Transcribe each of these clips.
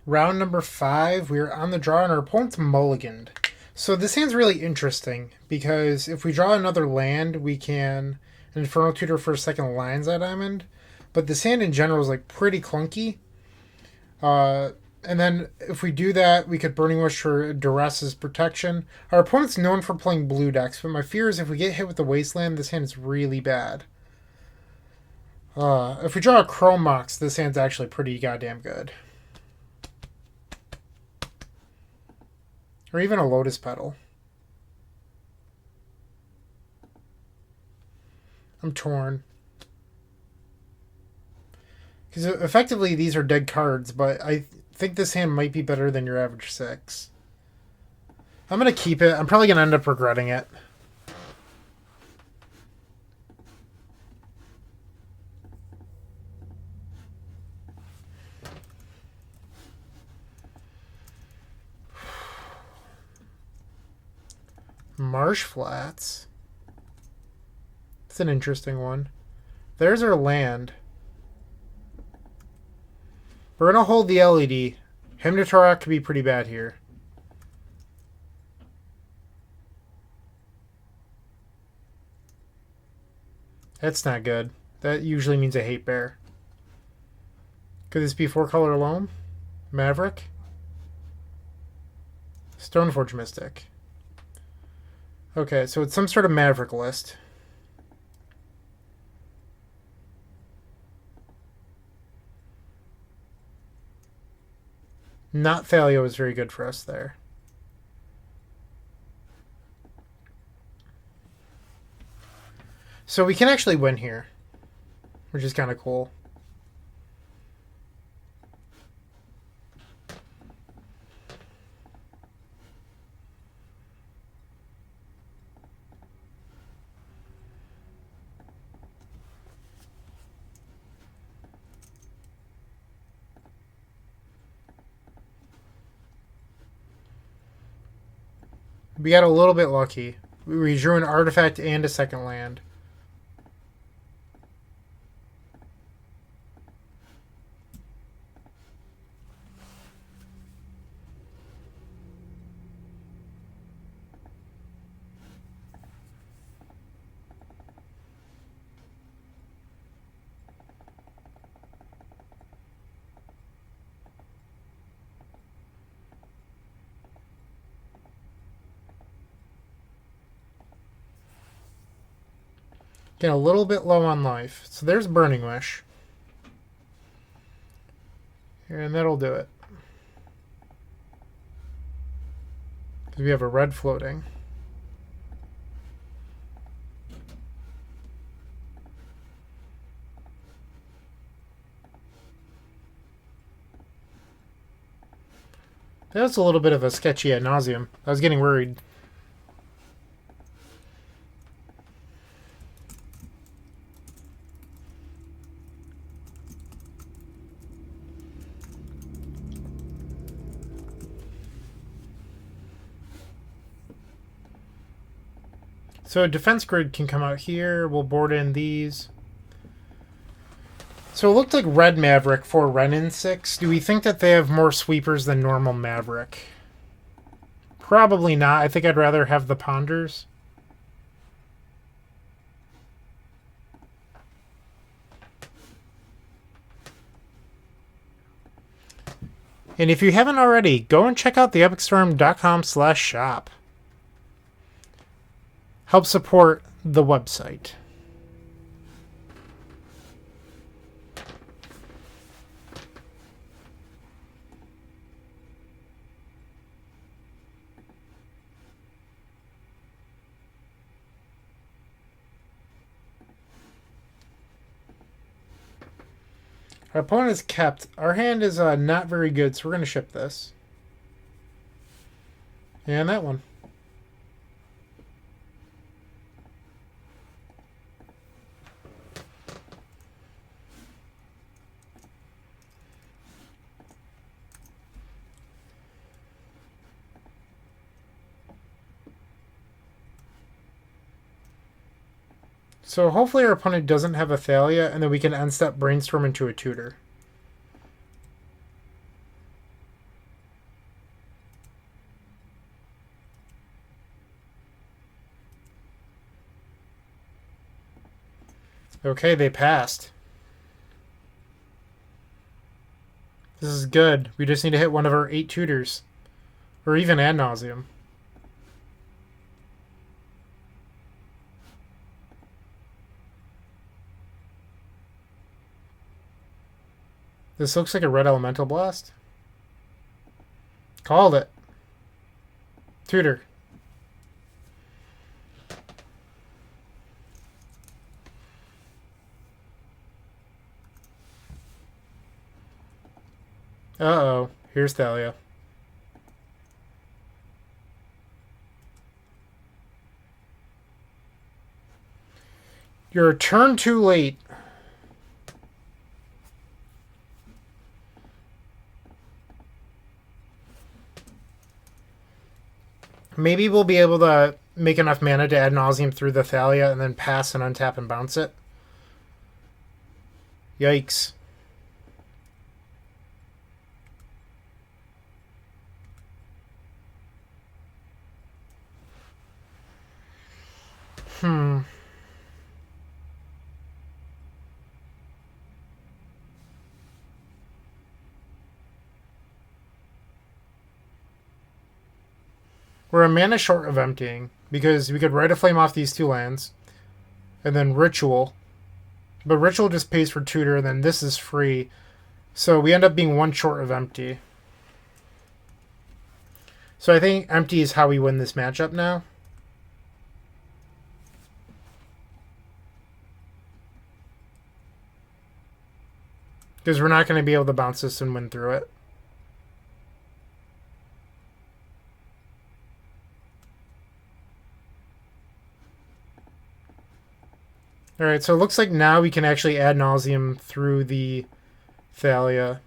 Round number 5, we're on the draw and our opponent's mulliganed. So this hand's really interesting because if we draw another land, we can Inferno Tutor for a second Lion's Eye Diamond. But this hand in general is like pretty clunky. And then if we do that, we could Burning Wish for Duress as protection. Our opponent's known for playing blue decks, but my fear is if we get hit with the Wasteland, this hand is really bad. If we draw a Chrome Mox, this hand's actually pretty goddamn good. Or even a Lotus Petal. I'm torn. Because effectively these are dead cards, but I think this hand might be better than your average 6. I'm going to keep it. I'm probably going to end up regretting it. Marsh Flats. It's an interesting one. There's our land. We're going to hold the LED. Hymnotorok could be pretty bad here. That's not good. That usually means a hate bear. Could this be 4-color loam? Maverick? Stoneforge Mystic. Okay, so it's some sort of Maverick list. Not Thalio is very good for us there. So we can actually win here, which is kind of cool. We got a little bit lucky. We drew an artifact and a second land. Get a little bit low on life. So there's Burning Wish. And that'll do it. Because we have a red floating. That was a little bit of a sketchy ad nauseum. I was getting worried. So a defense grid can come out here. We'll board in these. So it looked like red Maverick for Renin 6. Do we think that they have more sweepers than normal Maverick? Probably not. I think I'd rather have the Ponders. And if you haven't already, go and check out theepicstorm.com/shop. Help support the website. Our opponent is kept. Our hand is not very good, so we're going to ship this. And that one. So hopefully our opponent doesn't have a Thalia, and then we can end step Brainstorm into a Tutor. Okay, they passed. This is good. We just need to hit one of our 8 tutors. Or even ad nauseum. This looks like a red elemental blast. Called it. Tutor. Uh-oh. Here's Thalia. You're a turn too late. Maybe we'll be able to make enough mana to ad nauseum through the Thalia and then pass and untap and bounce it. Yikes. We're a mana short of emptying because we could Rite of Flame off these 2 lands and then Ritual. But Ritual just pays for tutor and then this is free. So we end up being 1 short of empty. So I think empty is how we win this matchup now. Because we're not going to be able to bounce this and win through it. Alright, so it looks like now we can actually ad nauseum through the Thalia.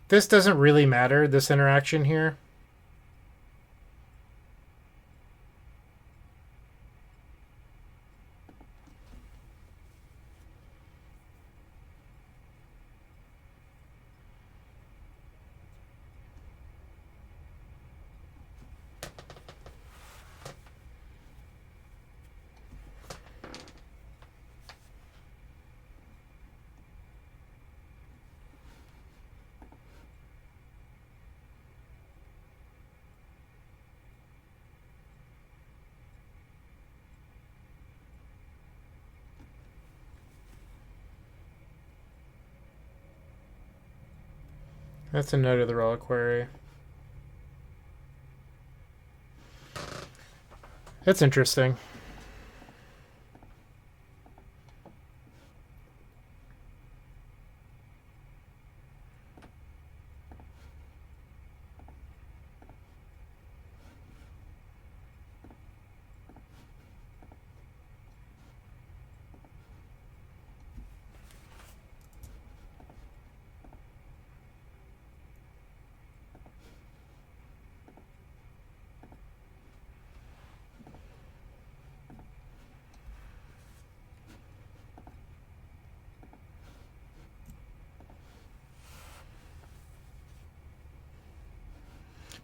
This doesn't really matter, this interaction here. That's a note of the reliquary. That's interesting.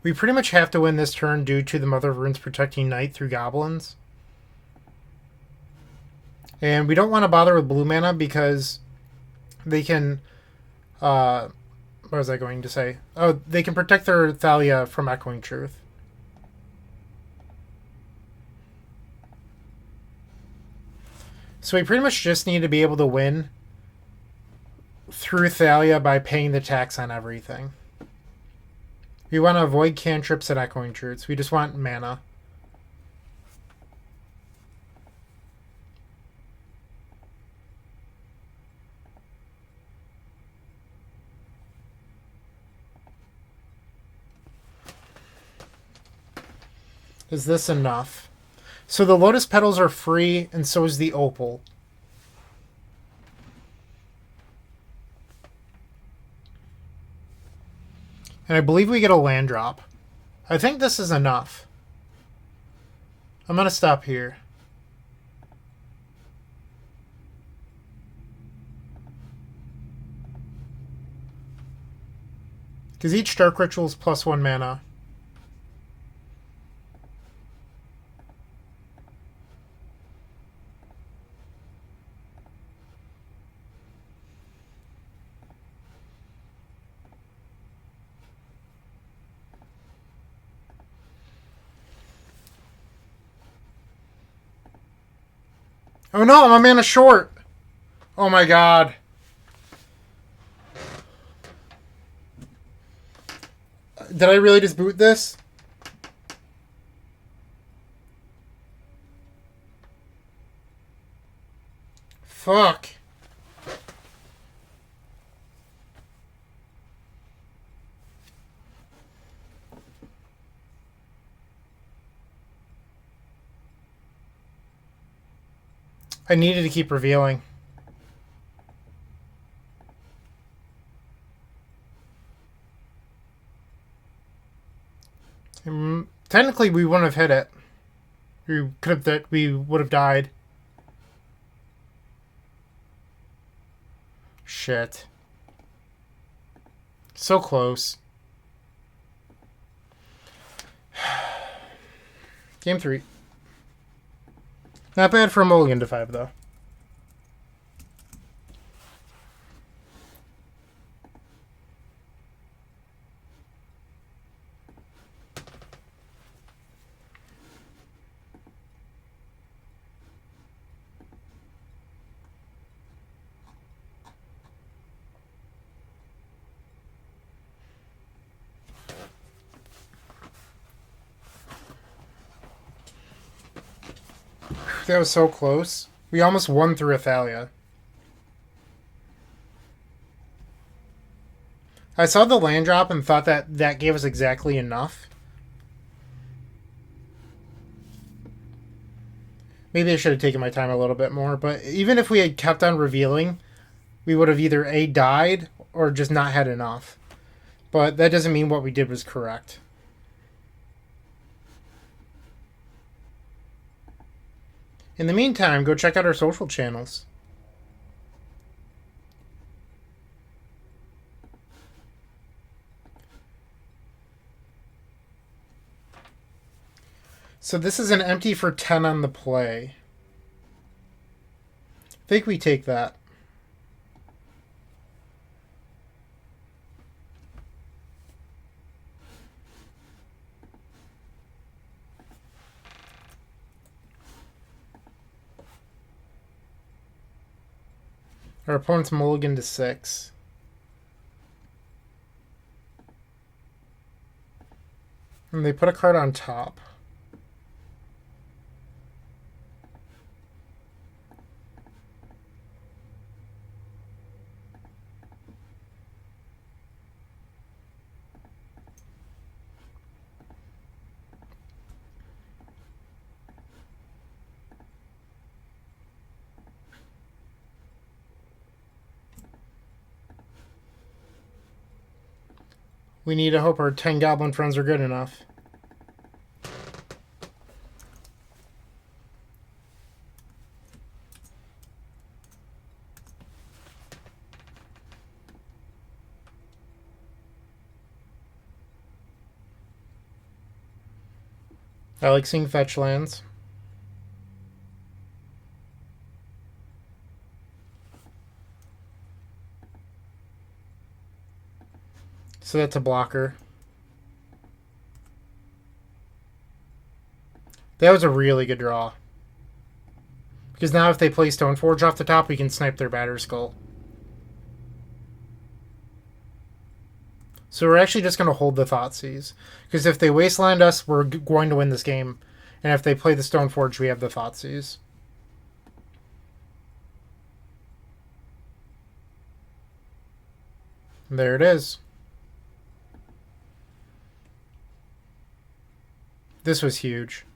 We pretty much have to win this turn due to the Mother of Runes protecting Knight through Goblins. And we don't want to bother with blue mana because they can... what was I going to say? Oh, they can protect their Thalia from Echoing Truth. So we pretty much just need to be able to win through Thalia by paying the tax on everything. We want to avoid cantrips and Echoing Truths. We just want mana. Is this enough? So the Lotus Petals are free, and so is the Opal. And I believe we get a land drop. I think this is enough. I'm going to stop here. Because each Dark Ritual is +1 mana. Oh no, I'm a mana short! Oh my god. Did I really just boot this? Fuck. I needed to keep revealing. Technically, we wouldn't have hit it. We would have died. Shit. So close. Game 3. Not bad for a mulligan to 5, though. That was so close. We almost won through Athalia. I saw the land drop and thought that gave us exactly enough. Maybe I should have taken my time a little bit more, but even if we had kept on revealing, we would have either A, died, or just not had enough. But that doesn't mean what we did was correct. In the meantime, go check out our social channels. So this is an empty for 10 on the play. I think we take that. Our opponent's mulligan to 6. And they put a card on top. We need to hope our 10 goblin friends are good enough. I like seeing fetch lands. So that's a blocker. That was a really good draw. Because now if they play Stoneforge off the top, we can snipe their Batter Skull. So we're actually just going to hold the Thoughtseize. Because if they wasteland us, we're going to win this game. And if they play the Stoneforge, we have the Thoughtseize. And there it is. This was huge.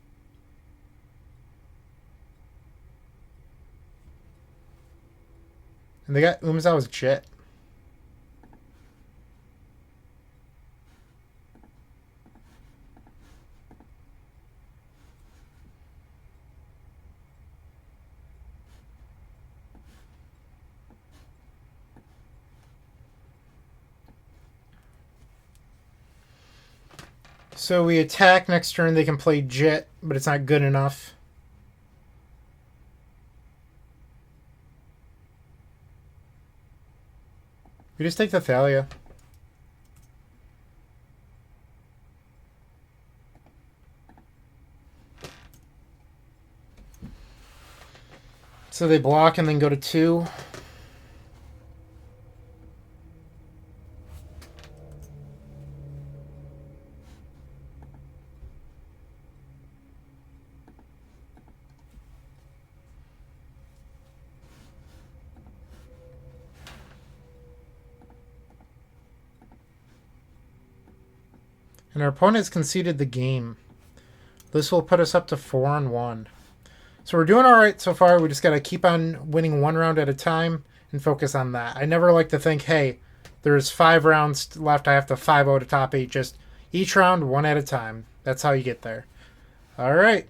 And they got Umzao's Jit. So we attack next turn. They can play Jet, but it's not good enough. We just take the Thalia. So they block and then go to 2. And our opponent has conceded the game. This will put us up to 4-1. So we're doing all right so far. We just got to keep on winning one round at a time and focus on that. I never like to think, hey, there's 5 rounds left. I have to 5-0 to top 8. Just each round, one at a time. That's how you get there. All right.